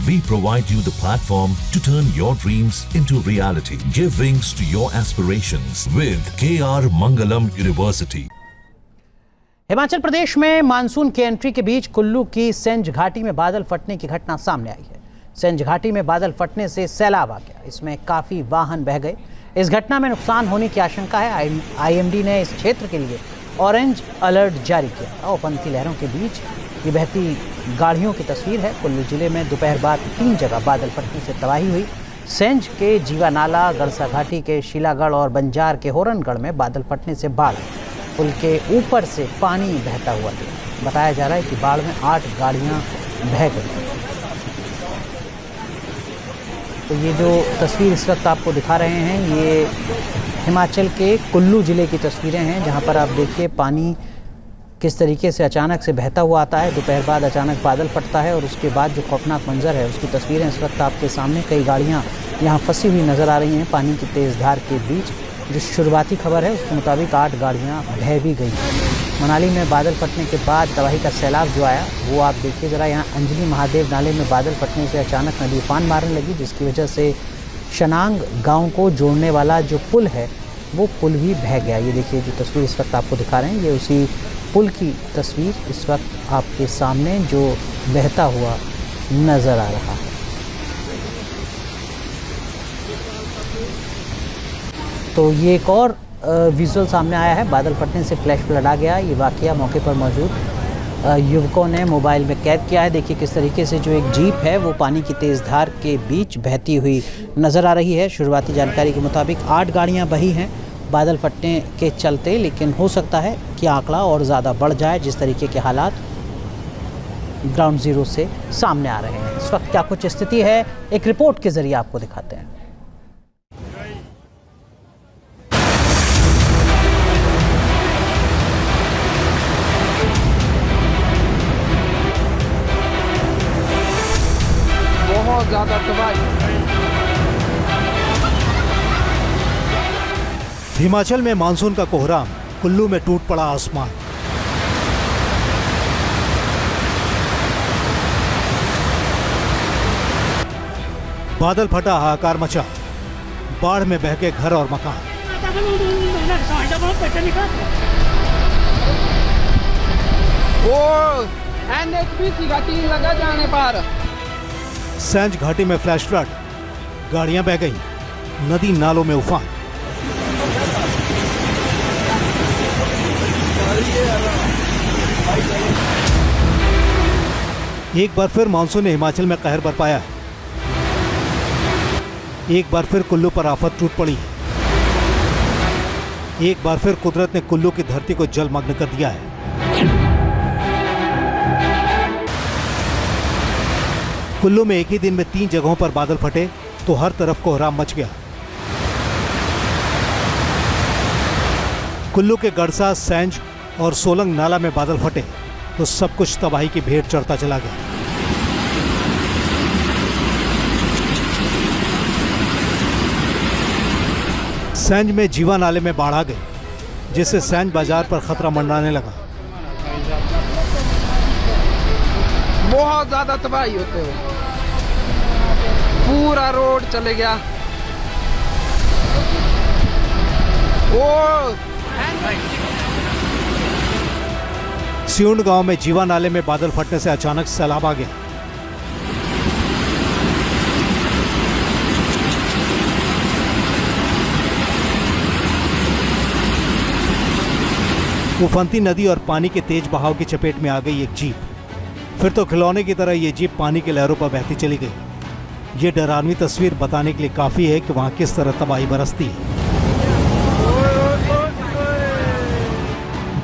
We provide you the platform to turn your dreams into reality. Give wings to your aspirations with KR Mangalam University. Himachal Pradesh में monsoon की entry के बीच कुल्लू की Sainz घाटी में बादल फटने की घटना सामने आई है। सेंज घाटी में बादल फटने से सैलाब आ गया, इसमें काफ़ी वाहन बह गए। इस घटना में नुकसान होने की आशंका है। आईएमडी ने इस क्षेत्र के लिए ऑरेंज अलर्ट जारी किया। उफनती लहरों के बीच ये बहती गाड़ियों की तस्वीर है। कुल्लू जिले में दोपहर बाद 3 जगह बादल फटने से तबाही हुई। सेंज के जीवा नाला, गड़सा घाटी के शीलागढ़ और बंजार के होरनगढ़ में बादल फटने से बाढ़, पुल के ऊपर से पानी बहता हुआ दिखा। बताया जा रहा है कि बाढ़ में 8 गाड़ियां बह गई। तो ये जो तस्वीर इस वक्त आपको दिखा रहे हैं, ये हिमाचल के कुल्लू ज़िले की तस्वीरें हैं, जहां पर आप देखिए पानी किस तरीके से अचानक से बहता हुआ आता है। दोपहर बाद अचानक बादल फटता है और उसके बाद जो खौफनाक मंजर है उसकी तस्वीरें इस वक्त आपके सामने। कई गाड़ियाँ यहाँ फंसी हुई नज़र आ रही हैं पानी की तेज़ धार के बीच। जो शुरुआती खबर है उसके मुताबिक 8 गाड़ियाँ बह भी गई। मनाली में बादल फटने के बाद तबाही का सैलाब जो आया वो आप देखिए ज़रा। यहाँ अंजनी महादेव नाले में बादल फटने से अचानक नदी उफान मारने लगी, जिसकी वजह से शनांग गांव को जोड़ने वाला जो पुल है वो पुल भी बह गया। ये देखिए जो तस्वीर इस वक्त आपको दिखा रहे हैं, ये उसी पुल की तस्वीर इस वक्त आपके सामने जो बहता हुआ नज़र आ रहा है। तो ये एक और विजुअल सामने आया है। बादल फटने से फ्लैश फ्लड आ गया। ये वाकया मौके पर मौजूद युवकों ने मोबाइल में कैद किया है। देखिए किस तरीके से जो एक जीप है वो पानी की तेज़ धार के बीच बहती हुई नज़र आ रही है। शुरुआती जानकारी के मुताबिक 8 गाड़ियां बही हैं बादल फटने के चलते, लेकिन हो सकता है कि आंकड़ा और ज़्यादा बढ़ जाए जिस तरीके के हालात ग्राउंड ज़ीरो से सामने आ रहे हैं। इस वक्त क्या कुछ स्थिति है, एक रिपोर्ट के ज़रिए आपको दिखाते हैं। बहुत ज़्यादा तबाही। हिमाचल में मानसून का कोहराम, कुल्लू में टूट पड़ा आसमान। बादल फटा, हाहाकार मचा, बाढ़ में बह गए घर और मकान। NHPC का 3 लगा जाने पर सेंज घाटी में फ्लैश फ्लड, गाड़ियां बह गईं, नदी नालों में उफान। एक बार फिर मानसून ने हिमाचल में कहर बरपाया है। एक बार फिर कुल्लू पर आफत टूट पड़ी है। एक बार फिर कुदरत ने कुल्लू की धरती को जलमग्न कर दिया है। कुल्लू में एक ही दिन में 3 जगहों पर बादल फटे तो हर तरफ कोहराम मच गया। कुल्लू के गड़सा, सेंज और सोलंग नाला में बादल फटे तो सब कुछ तबाही की भेंट चढ़ता चला गया। सेंज में जीवा नाले में बाढ़ आ गई, जिससे सेंज बाजार पर खतरा मंडराने लगा। बहुत ज़्यादा तबाही होते हुए पूरा रोड चले गया। सिउंड गांव में जीवा नाले में बादल फटने से अचानक सैलाब आ गया। उफनती नदी और पानी के तेज बहाव की चपेट में आ गई एक जीप। फिर तो खिलौने की तरह ये जीप पानी की लहरों पर बहती चली गई। ये डरावनी तस्वीर बताने के लिए काफी है कि वहां किस तरह तबाही बरसती है।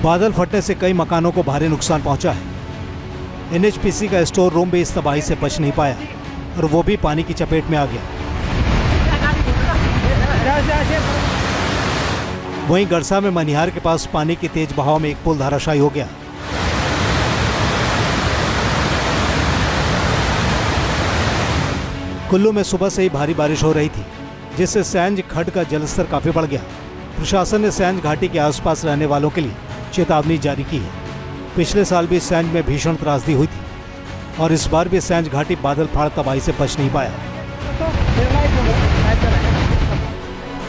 बादल फटने से कई मकानों को भारी नुकसान पहुंचा है। NHPC का स्टोर रूम भी इस तबाही से बच नहीं पाया और वो भी पानी की चपेट में आ गया। वहीं गड़सा में मनिहार के पास पानी की तेज बहाव में एक पुल धराशायी हो गया। कुल्लू में सुबह से ही भारी बारिश हो रही थी, जिससे सेंज खड्ड का जलस्तर काफी बढ़ गया। प्रशासन ने सेंज घाटी के आसपास रहने वालों के लिए चेतावनी जारी की है। पिछले साल भी सेंज में भीषण त्रासदी हुई थी। और इस बार भी सैंज घाटी बादल फाड़ तबाही से बच नहीं पाया।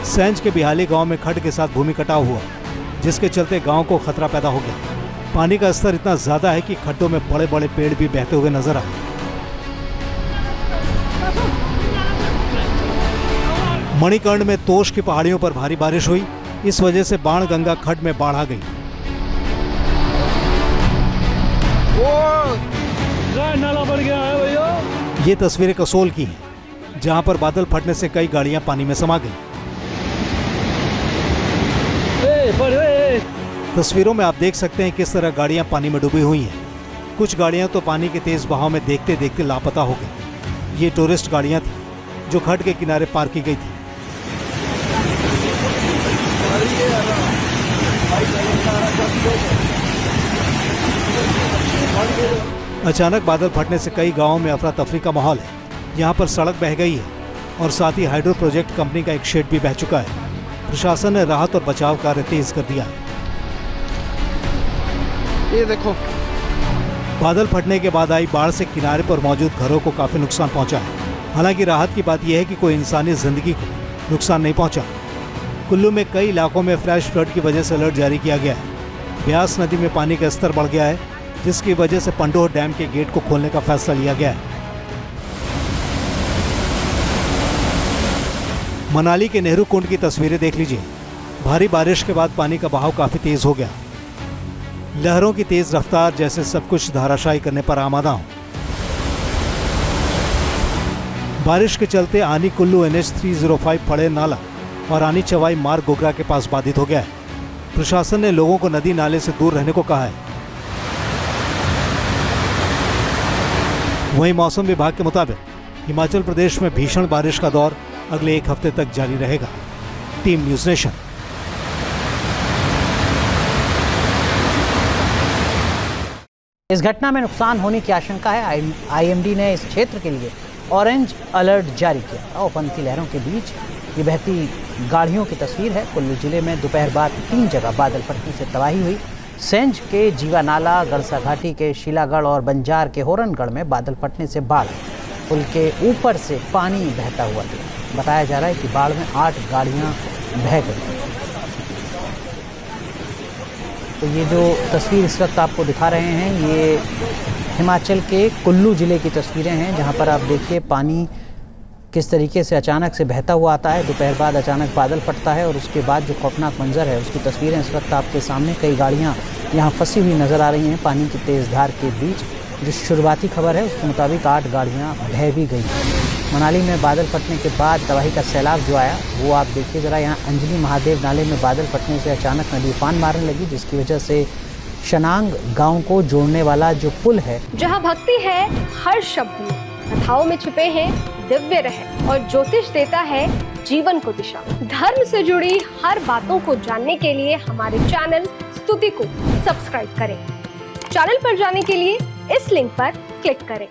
सैंज के बिहाली गांव में खड्ड के साथ भूमि कटाव हुआ, जिसके चलते गांव को खतरा पैदा हो गया। पानी का स्तर इतना ज्यादा है कि खड्डों में बड़े बड़े पेड़ भी बहते हुए नजर आए। मणिकर्ण में तोश की पहाड़ियों पर भारी बारिश हुई, इस वजह से बाणगंगा खड्ड में बाढ़ आ गई। नाला भर गया है भैया। ये तस्वीरें कसोल की हैं, जहां पर बादल फटने से कई गाड़ियां पानी में समा गईं। तस्वीरों में आप देख सकते हैं किस तरह गाड़ियां पानी में डूबी हुई हैं। कुछ गाड़ियां तो पानी के तेज बहाव में देखते देखते लापता हो गई। ये टूरिस्ट गाड़ियां थी जो खड्ड के किनारे पार्क की गई थी। अचानक बादल फटने से कई गांवों में अफरा तफरी का माहौल है। यहाँ पर सड़क बह गई है और साथ ही हाइड्रो प्रोजेक्ट कंपनी का एक शेड भी बह चुका है। प्रशासन ने राहत और बचाव कार्य तेज कर दिया। ये देखो, बादल फटने के बाद आई बाढ़ से किनारे पर मौजूद घरों को काफी नुकसान पहुंचा है। हालांकि राहत की बात यह है कि कोई इंसानी जिंदगी को नुकसान नहीं पहुंचा। कुल्लू में कई इलाकों में फ्लैश फ्लड की वजह से अलर्ट जारी किया गया है। ब्यास नदी में पानी का स्तर बढ़ गया है, जिसकी वजह से पंडोह डैम के गेट को खोलने का फैसला लिया गया है। मनाली के नेहरू कुंड की तस्वीरें देख लीजिए। भारी बारिश के बाद पानी का बहाव काफी तेज हो गया। लहरों की तेज रफ्तार जैसे सब कुछ धाराशायी करने पर आमादा हो। बारिश के चलते आनी कुल्लू NH 305 फड़े नाला और आनी चवाई मार्ग गोगरा के पास बाधित हो गया है। प्रशासन ने लोगों को नदी नाले से दूर रहने को कहा है। वहीं मौसम विभाग के मुताबिक हिमाचल प्रदेश में भीषण बारिश का दौर अगले एक हफ्ते तक जारी रहेगा। Team news nation. इस घटना में नुकसान होने की आशंका है। IMD ने इस क्षेत्र के लिए ऑरेंज अलर्ट जारी किया। उफनती लहरों के बीच ये बहती गाड़ियों की तस्वीर है। कुल्लू जिले में दोपहर बाद 3 जगह बादल फटने से तबाही हुई। सैंज के जीवानाला, गड़सा घाटी के शीलागढ़ और बंजार के होरनगढ़ में बादल फटने से बाढ़, पुल के ऊपर से पानी बहता हुआ था। बताया जा रहा है कि बाढ़ में 8 गाड़ियां बह गई। तो ये जो तस्वीर इस वक्त आपको दिखा रहे हैं, ये हिमाचल के कुल्लू ज़िले की तस्वीरें हैं, जहां पर आप देखिए पानी किस तरीके से अचानक से बहता हुआ आता है। दोपहर बाद अचानक बादल फटता है और उसके बाद जो खौफनाक मंजर है उसकी तस्वीरें इस वक्त आपके सामने। कई गाड़ियां यहां फंसी हुई नज़र आ रही हैं पानी की तेज़ धार के बीच। जो शुरुआती खबर है उसके मुताबिक 8 गाड़ियां बह भी गई। मनाली में बादल फटने के बाद तबाही का सैलाब जो आया वो आप देखिए ज़रा। यहाँ अंजलि महादेव नाले में बादल फटने से अचानक नदी उफान मारने लगी, जिसकी वजह से शनांग गांव को जोड़ने वाला जो पुल है, जहां भक्ति है हर शब्द में, कथाओं में छिपे हैं दिव्य रहस्य और ज्योतिष देता है जीवन को दिशा। धर्म से जुड़ी हर बातों को जानने के लिए हमारे चैनल स्तुति को सब्सक्राइब करें। चैनल पर जाने के लिए इस लिंक पर क्लिक करें।